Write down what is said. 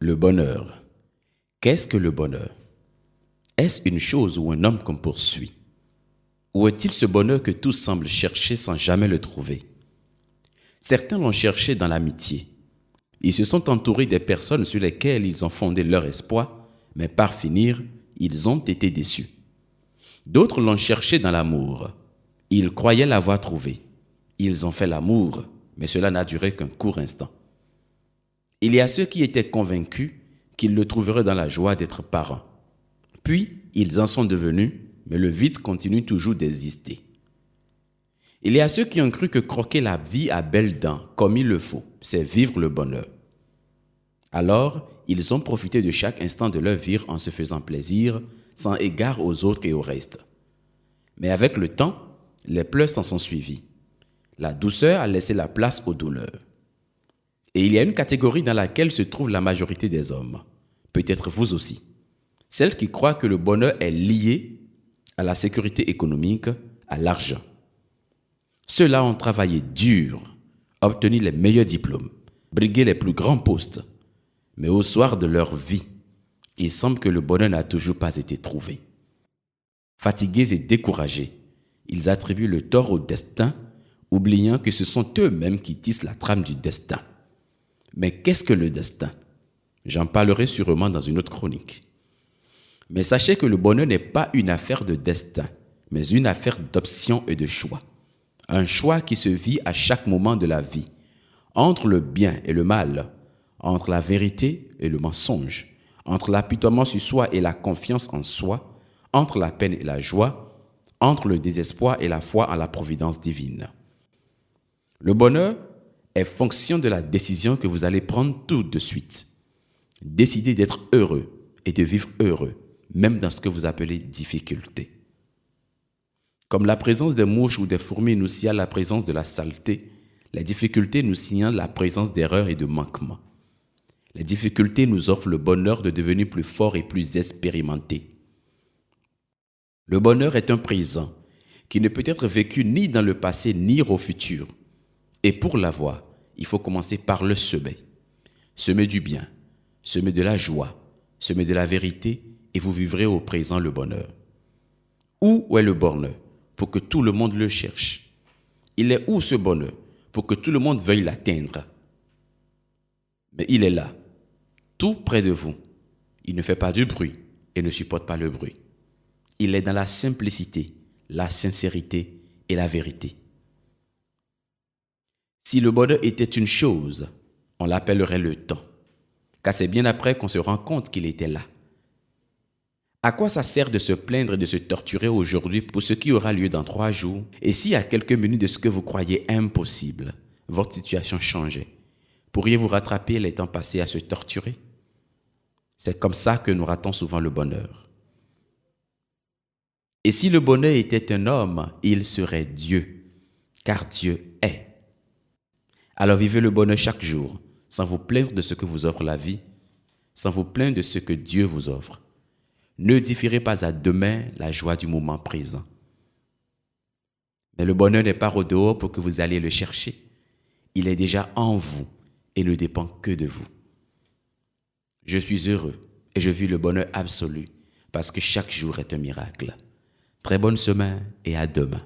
Le bonheur. Qu'est-ce que le bonheur? Est-ce une chose ou un homme qu'on poursuit? Ou est-il ce bonheur que tous semblent chercher sans jamais le trouver? Certains l'ont cherché dans l'amitié. Ils se sont entourés des personnes sur lesquelles ils ont fondé leur espoir, mais par finir, ils ont été déçus. D'autres l'ont cherché dans l'amour. Ils croyaient l'avoir trouvé. Ils ont fait l'amour, mais cela n'a duré qu'un court instant. Il y a ceux qui étaient convaincus qu'ils le trouveraient dans la joie d'être parents. Puis, ils en sont devenus, mais le vide continue toujours d'exister. Il y a ceux qui ont cru que croquer la vie à belles dents, comme il le faut, c'est vivre le bonheur. Alors, ils ont profité de chaque instant de leur vie en se faisant plaisir, sans égard aux autres et au reste. Mais avec le temps, les pleurs s'en sont suivis. La douceur a laissé la place aux douleurs. Et il y a une catégorie dans laquelle se trouve la majorité des hommes, peut-être vous aussi, celles qui croient que le bonheur est lié à la sécurité économique, à l'argent. Ceux-là ont travaillé dur, obtenu les meilleurs diplômes, brigué les plus grands postes. Mais au soir de leur vie, il semble que le bonheur n'a toujours pas été trouvé. Fatigués et découragés, ils attribuent le tort au destin, oubliant que ce sont eux-mêmes qui tissent la trame du destin. Mais qu'est-ce que le destin? J'en parlerai sûrement dans une autre chronique. Mais sachez que le bonheur n'est pas une affaire de destin, mais une affaire d'option et de choix. Un choix qui se vit à chaque moment de la vie, entre le bien et le mal, entre la vérité et le mensonge, entre l'apitoiement sur soi et la confiance en soi, entre la peine et la joie, entre le désespoir et la foi en la providence divine. Le bonheur est fonction de la décision que vous allez prendre tout de suite. Décidez d'être heureux et de vivre heureux, même dans ce que vous appelez difficulté. Comme la présence des mouches ou des fourmis nous signale la présence de la saleté, les difficultés nous signalent la présence d'erreurs et de manquements. Les difficultés nous offrent le bonheur de devenir plus fort et plus expérimenté. Le bonheur est un présent qui ne peut être vécu ni dans le passé ni au futur. Et pour l'avoir, il faut commencer par le semer. Semer du bien, semer de la joie, semer de la vérité et vous vivrez au présent le bonheur. Où est le bonheur? Pour que tout le monde le cherche. Il est où ce bonheur? Pour que tout le monde veuille l'atteindre. Mais il est là, tout près de vous. Il ne fait pas du bruit et ne supporte pas le bruit. Il est dans la simplicité, la sincérité et la vérité. Si le bonheur était une chose, on l'appellerait le temps. Car c'est bien après qu'on se rend compte qu'il était là. À quoi ça sert de se plaindre et de se torturer aujourd'hui pour ce qui aura lieu dans 3 jours? Et si à quelques minutes de ce que vous croyez impossible, votre situation changeait, pourriez-vous rattraper les temps passés à se torturer? C'est comme ça que nous ratons souvent le bonheur. Et si le bonheur était un homme, il serait Dieu, car Dieu est. Alors vivez le bonheur chaque jour, sans vous plaindre de ce que vous offre la vie, sans vous plaindre de ce que Dieu vous offre. Ne différez pas à demain la joie du moment présent. Mais le bonheur n'est pas au dehors pour que vous alliez le chercher. Il est déjà en vous et ne dépend que de vous. Je suis heureux et je vis le bonheur absolu parce que chaque jour est un miracle. Très bonne semaine et à demain.